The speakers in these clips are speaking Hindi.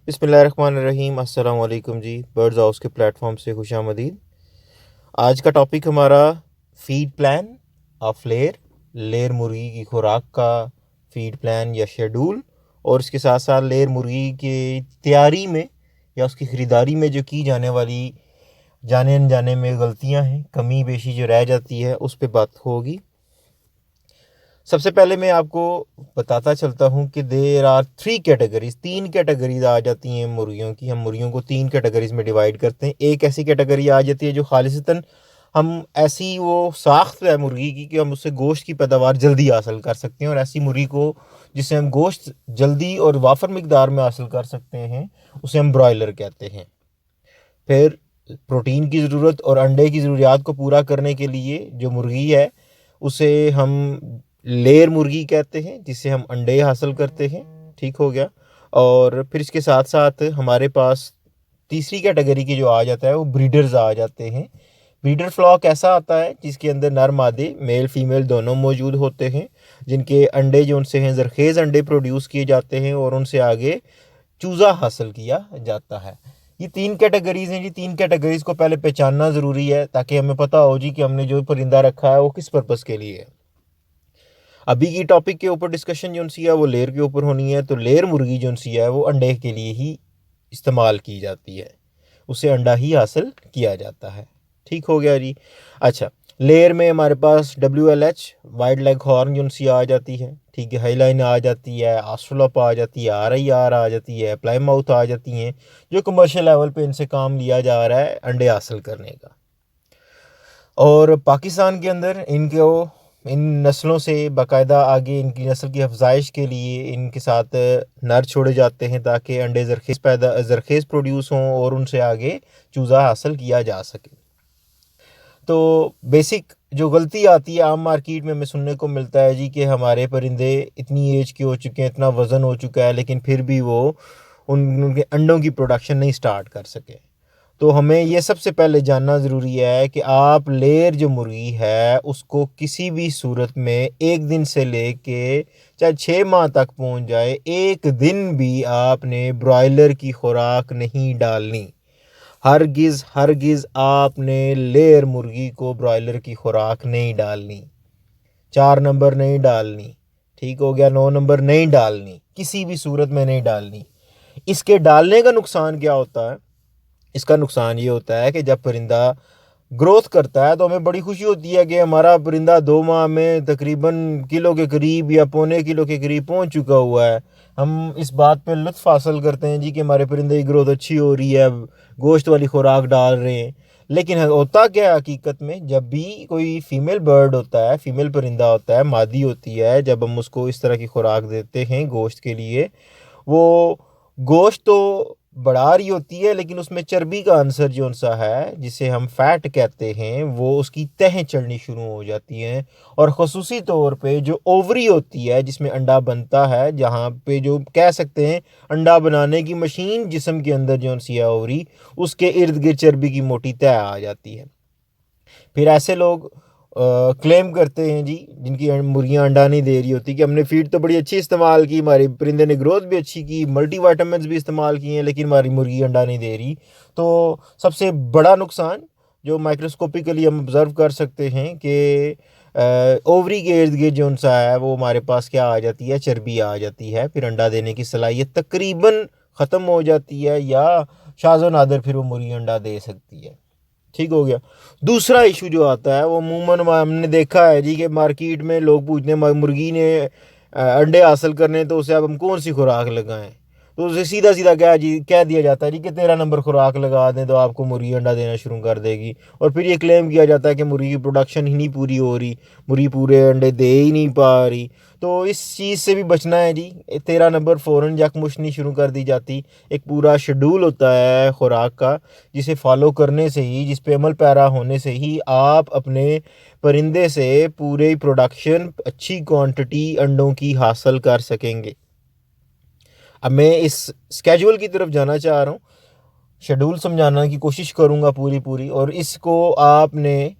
बिस्मिल्लाहिर्रहमानिर्रहीम। अस्सलाम वालेकुम जी। बर्ड्स हाउस के प्लेटफॉर्म से खुशामदीद। आज का टॉपिक हमारा feed plan of layer, layer मुर्गी की खुराक का फीड प्लान या शेड्यूल, और इसके साथ साथ लेयर मुर्गी की तैयारी में या उसकी ख़रीदारी में जो की जाने वाली जाने अनजाने में गलतियां हैं, कमी बेशी जो रह जाती है, उस पर बात होगी। सबसे पहले मैं आपको बताता चलता हूँ कि देर आर 3 कैटेगरीज, 3 कैटेगरीज आ जाती हैं मुर्गियों की। हम मुर्गियों को 3 कैटेगरीज में डिवाइड करते हैं। एक ऐसी कैटेगरी आ जाती है जो खालिसतन हम ऐसी वो साख्त है मुर्गी की कि हम उससे गोश्त की पैदावार जल्दी हासिल कर सकते हैं, और ऐसी मुर्गी को जिससे हम गोश्त जल्दी और वाफर मिकदार में हासिल कर सकते हैं उसे हम ब्रॉयलर कहते हैं। फिर प्रोटीन की ज़रूरत और अंडे की ज़रूरियात को पूरा करने के लिए जो मुर्गी है उसे हम लेयर मुर्गी कहते हैं, जिससे हम अंडे हासिल करते हैं। ठीक हो गया। और फिर इसके साथ साथ हमारे पास तीसरी कैटेगरी की जो आ जाता है वो ब्रीडर्स आ जाते हैं। ब्रीडर फ्लॉक ऐसा आता है जिसके अंदर नर मादे मेल फीमेल दोनों मौजूद होते हैं, जिनके अंडे जो उनसे हैं जरखेज़ अंडे प्रोड्यूस किए जाते हैं और उनसे आगे चूज़ा हासिल किया जाता है। ये 3 कैटेगरीज हैं जी। 3 कैटेगरीज को पहले पहचानना ज़रूरी है ताकि हमें पता हो जी कि हमने जो परिंदा रखा है वो किस पर्पज़ के लिए है। अभी की टॉपिक के ऊपर डिस्कशन जो सी है वो लेयर के ऊपर होनी है। तो लेयर मुर्गी जो सी है वो अंडे के लिए ही इस्तेमाल की जाती है, उससे अंडा ही हासिल किया जाता है। ठीक हो गया जी। अच्छा, लेयर में हमारे पास WLH वाइड लेग हॉर्न जो सी आ जाती है, ठीक है, हाईलाइन आ जाती है, आस्ट्रोलप आ जाती है, RIR आ जाती है, प्लाईमाउथ आ जाती हैं, जो कमर्शियल लेवल पे इनसे काम लिया जा रहा है अंडे हासिल करने का। और पाकिस्तान के अंदर इनको इन नस्लों से बाकायदा आगे इनकी नस्ल की अफजाइश के लिए इनके साथ नर छोड़े जाते हैं ताकि अंडे जरखेज़ प्रोड्यूस हों और उनसे आगे चूज़ा हासिल किया जा सके। तो बेसिक जो गलती आती है आम मार्केट में हमें सुनने को मिलता है जी कि हमारे परिंदे इतनी एज के हो चुके हैं, इतना वज़न हो चुका है, लेकिन फिर भी वो उनके अंडों की प्रोडक्शन नहीं स्टार्ट कर सके। तो हमें ये सबसे पहले जानना ज़रूरी है कि आप लेयर जो मुर्गी है उसको किसी भी सूरत में एक दिन से लेके चाहे 6 माह तक पहुंच जाए, एक दिन भी आपने ब्रॉयलर की खुराक नहीं डालनी। हरगिज़ हरगिज़ आपने लेयर मुर्गी को ब्रॉयलर की खुराक नहीं डालनी। 4 नंबर नहीं डालनी, ठीक हो गया, 9 नंबर नहीं डालनी, किसी भी सूरत में नहीं डालनी। इसके डालने का नुकसान क्या होता है? इसका नुकसान ये होता है कि जब परिंदा ग्रोथ करता है तो हमें बड़ी खुशी होती है कि हमारा परिंदा 2 माह में तकरीबन किलो के करीब या पौने किलो के करीब पहुंच चुका हुआ है। हम इस बात पे लुत्फ़ हासिल करते हैं जी कि हमारे परिंदे की ग्रोथ अच्छी हो रही है, गोश्त वाली खुराक डाल रहे हैं। लेकिन होता क्या है हकीकत में, जब भी कोई फीमेल बर्ड होता है, फीमेल परिंदा होता है, मादी होती है, जब हम उसको इस तरह की खुराक देते हैं गोश्त के लिए, वो गोश्त तो बढ़ा रही होती है लेकिन उसमें चर्बी का अंसर जो सा है जिसे हम फैट कहते हैं वो उसकी तहें चढ़नी शुरू हो जाती हैं। और ख़ुसूसी तौर पे जो ओवरी होती है जिसमें अंडा बनता है, जहाँ पे जो कह सकते हैं अंडा बनाने की मशीन जिस्म के अंदर जो सी है ओवरी, उसके इर्द गिर्द चर्बी की मोटी तह आ जाती है। फिर ऐसे लोग क्लेम करते हैं जी, जिनकी मुर्गियां अंडा नहीं दे रही होती, कि हमने फीड तो बड़ी अच्छी इस्तेमाल की, हमारे परिंदे ने ग्रोथ भी अच्छी की, मल्टीविटामिन्स भी इस्तेमाल किए हैं, लेकिन हमारी मुर्गी अंडा नहीं दे रही। तो सबसे बड़ा नुकसान जो माइक्रोस्कोपिकली हम ऑब्ज़र्व कर सकते हैं कि ओवरी के इर्द गिर्द जो सा है वो हमारे पास क्या आ जाती है, चर्बी आ जाती है। फिर अंडा देने की सलाहियत तकरीबन ख़त्म हो जाती है, या शाज़ो नादर फिर वो मुर्गी अंडा दे सकती है। ठीक हो गया। दूसरा इशू जो आता है वो अमूमन हमने देखा है जी कि मार्केट में लोग पूछते हैं मुर्गी ने अंडे हासिल करने, तो उसे अब हम कौन सी खुराक लगाएं? तो उसे सीधा सीधा कह दिया जाता है जी कि 13 नंबर खुराक लगा दें तो आपको मुर्गी अंडा देना शुरू कर देगी। और फिर ये क्लेम किया जाता है कि मुर्गी की प्रोडक्शन ही नहीं पूरी हो रही, मुर्गी पूरे अंडे दे ही नहीं पा रही। तो इस चीज़ से भी बचना है जी। 13 नंबर फ़ौरन यकमुश्त नहीं शुरू कर दी जाती। एक पूरा शेड्यूल होता है खुराक का, जिसे फॉलो करने से ही, जिस पे अमल पैरा होने से ही आप अपने परिंदे से पूरे प्रोडक्शन अच्छी क्वांटिटी अंडों की हासिल कर सकेंगे। अब मैं इस स्केड्यूल की तरफ जाना चाह रहा हूँ, शेड्यूल समझाना की कोशिश करूँगा पूरी पूरी, और इसको आपने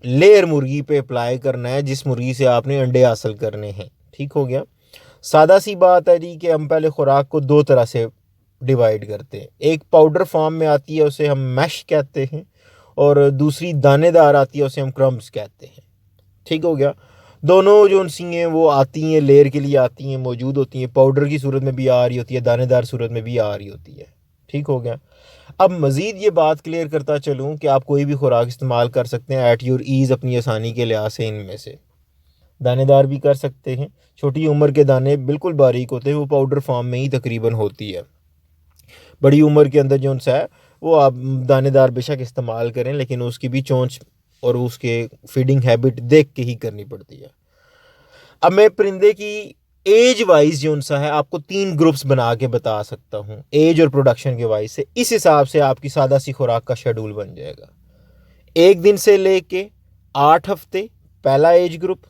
लेयर मुर्गी पे अप्लाई करना है जिस मुर्गी से आपने अंडे हासिल करने हैं। ठीक हो गया। सादा सी बात है जी कि हम पहले खुराक को 2 तरह से डिवाइड करते हैं। एक पाउडर फॉर्म में आती है, उसे हम मैश कहते हैं, और दूसरी दानेदार आती है, उसे हम क्रम्स कहते हैं। ठीक हो गया। दोनों जो सी हैं वो आती हैं, लेयर के लिए आती हैं, मौजूद होती हैं, पाउडर की सूरत में भी आ रही होती है, दानेदार सूरत में भी आ रही होती है। ठीक हो गया। अब मज़ीद ये बात क्लियर करता चलूँ कि आप कोई भी खुराक इस्तेमाल कर सकते हैं एट योर ईज़, अपनी आसानी के लिहाज से। इनमें से दानेदार भी कर सकते हैं, छोटी उम्र के दाने बिल्कुल बारीक होते हैं, वो पाउडर फॉर्म में ही तकरीबन होती है। बड़ी उम्र के अंदर जो सा है वो आप दानेदार बेशक इस्तेमाल करें, लेकिन उसकी भी चोंच और उसके फीडिंग हैबिट देख के ही करनी पड़ती है। अब मैं परिंदे की एज वाइज जो सा है आपको 3 ग्रुप्स बना के बता सकता हूँ, एज और प्रोडक्शन के वाइज से। इस हिसाब से आपकी सादा सी खुराक का शेड्यूल बन जाएगा। 1 दिन से लेके 8 हफ्ते पहला एज ग्रुप,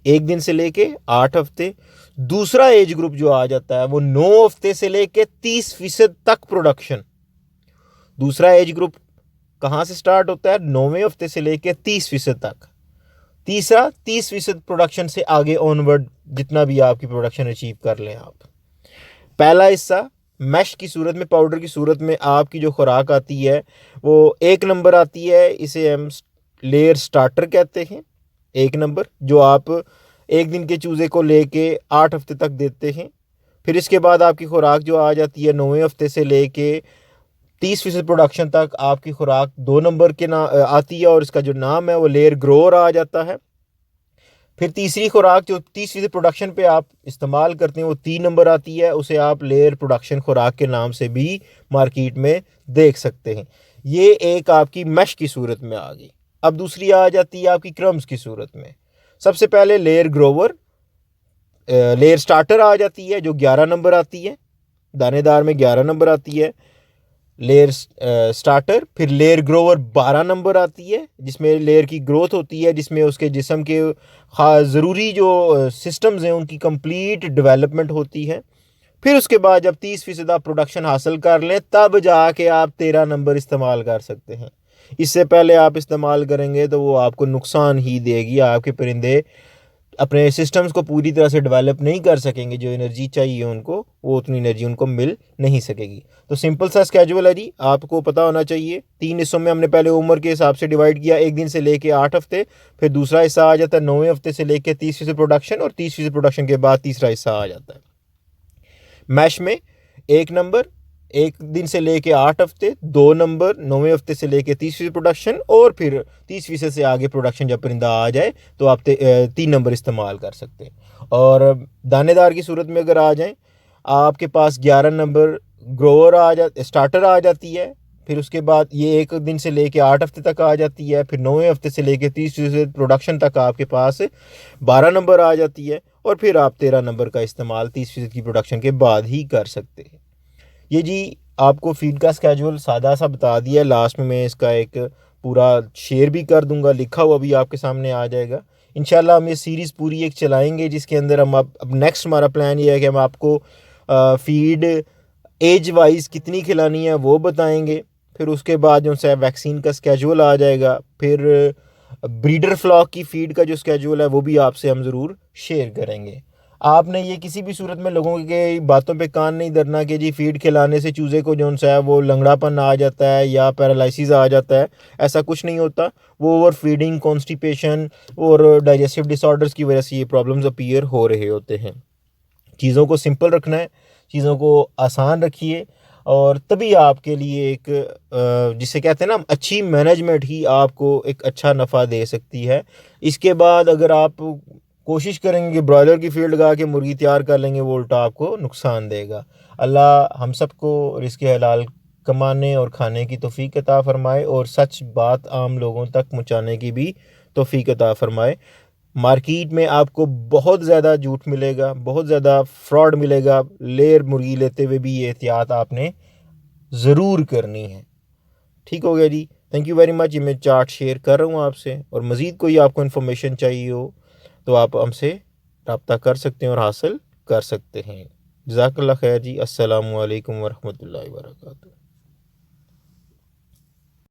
1 दिन से लेके 8 हफ्ते। दूसरा एज ग्रुप जो आ जाता है वो 9 हफ्ते से लेके 30% तक प्रोडक्शन। दूसरा एज ग्रुप कहाँ से स्टार्ट होता है? 9वें हफ्ते से लेके 30% तक। तीसरा 30% प्रोडक्शन से आगे ऑनवर्ड, जितना भी आपकी प्रोडक्शन अचीव कर लें आप। पहला हिस्सा मैश की सूरत में, पाउडर की सूरत में आपकी जो खुराक आती है वो 1 नंबर आती है, इसे हम लेयर स्टार्टर कहते हैं। 1 नंबर जो आप 1 दिन के चूज़े को लेके 8 हफ्ते तक देते हैं। फिर इसके बाद आपकी खुराक जो आ जाती है 9वें हफ्ते से लेके 30% प्रोडक्शन तक, आपकी खुराक 2 नंबर के ना आती है, और इसका जो नाम है वो लेयर ग्रोअर आ जाता है। फिर तीसरी खुराक जो 30% प्रोडक्शन पे आप इस्तेमाल करते हैं वो 3 नंबर आती है, उसे आप लेयर प्रोडक्शन खुराक के नाम से भी मार्केट में देख सकते हैं। ये एक आपकी मैश की सूरत में आ गई। अब दूसरी आ जाती है आपकी क्रम्स की सूरत में। सबसे पहले लेयर ग्रोवर, लेयर स्टार्टर आ जाती है जो 11 नंबर आती है, दानेदार में 11 नंबर आती है लेयर स्टार्टर। फिर लेयर ग्रोवर 12 नंबर आती है, जिसमें लेयर की ग्रोथ होती है, जिसमें उसके जिस्म के ज़रूरी जो सिस्टम्स हैं उनकी कंप्लीट डेवलपमेंट होती है। फिर उसके बाद जब 30% आप प्रोडक्शन हासिल कर लें तब जाके आप 13 नंबर इस्तेमाल कर सकते हैं। इससे पहले आप इस्तेमाल करेंगे तो वो आपको नुकसान ही देगी। आपके परिंदे अपने सिस्टम्स को पूरी तरह से डेवलप नहीं कर सकेंगे, जो एनर्जी चाहिए उनको वो उतनी एनर्जी उनको मिल नहीं सकेगी। तो सिंपल सा स्केड्यूल है जी, आपको पता होना चाहिए। 3 हिस्सों में हमने पहले उम्र के हिसाब से डिवाइड किया, 1 दिन से लेके 8 हफ्ते। फिर दूसरा हिस्सा आ जाता है 9वें हफ्ते से लेके 30% प्रोडक्शन, और 30% प्रोडक्शन के बाद तीसरा हिस्सा आ जाता है मैश में। 1 नंबर 1 दिन से लेके 8 हफ्ते, 2 नंबर 9वें हफ्ते से लेके 30% प्रोडक्शन, और फिर 30% से आगे प्रोडक्शन जब परिंदा आ जाए तो आप 3 नंबर इस्तेमाल कर सकते हैं। और दानेदार की सूरत में अगर आ जाएं, आपके पास 11 नंबर ग्रोवर स्टार्टर आ जाती है। फिर उसके बाद ये 1 दिन से लेके 8 हफ्ते तक आ जाती है। फिर 9वें हफ्ते से लेके 30% प्रोडक्शन तक आपके पास 12 नंबर आ जाती है, और फिर आप 13 नंबर का इस्तेमाल 30% की प्रोडक्शन के बाद ही कर सकते हैं। ये जी आपको फीड का स्केड्यूल सादा सा बता दिया। लास्ट में मैं इसका एक पूरा शेयर भी कर दूंगा, लिखा हुआ भी आपके सामने आ जाएगा। इंशाल्लाह हम ये सीरीज़ पूरी एक चलाएंगे, जिसके अंदर हम अब नेक्स्ट हमारा प्लान ये है कि हम आपको फीड एज वाइज कितनी खिलानी है वो बताएंगे। फिर उसके बाद जो है वैक्सीन का स्केड्यूल आ जाएगा। फिर ब्रीडर फ्लॉक की फ़ीड का जो स्केड्यूल है वो भी आपसे हम ज़रूर शेयर करेंगे। आपने ये किसी भी सूरत में लोगों के बातों पे कान नहीं धरना कि जी फीड खिलाने से चूज़े को जो है वो लंगड़ापन आ जाता है या पैरालिसिस आ जाता है। ऐसा कुछ नहीं होता। वो ओवर फीडिंग, कॉन्स्टिपेशन और डाइजेस्टिव डिसऑर्डर्स की वजह से ये प्रॉब्लम्स अपीयर हो रहे होते हैं। चीज़ों को सिंपल रखना है, चीज़ों को आसान रखिए, और तभी आपके लिए एक जिसे कहते हैं ना अच्छी मैनेजमेंट ही आपको एक अच्छा नफ़ा दे सकती है। इसके बाद अगर आप कोशिश करेंगे कि ब्रॉयलर की फील्ड लगा के मुर्गी तैयार कर लेंगे, वो उल्टा आपको नुकसान देगा। अल्लाह हम सबको रिज़्क़ हलाल कमाने और खाने की तौफ़ीक अता फ़रमाए, और सच बात आम लोगों तक पहुँचाने की भी तौफ़ीक अता फ़रमाए। मार्केट में आपको बहुत ज़्यादा झूठ मिलेगा, बहुत ज़्यादा फ्रॉड मिलेगा। लेयर मुर्गी लेते हुए भी ये एहतियात आपने ज़रूर करनी है। ठीक हो गया जी, थैंक यू वेरी मच। ये मैं चार्ट शेयर कर रहा हूँ आपसे, और मज़ीद कोई आपको इन्फॉर्मेशन चाहिए हो तो आप हमसे रब्ता कर सकते हैं और हासिल कर सकते हैं। जज़ाकल्लाह खैर जी। अस्सलामु अलैकुम वरहमतुल्लाहि वबरकातुहू।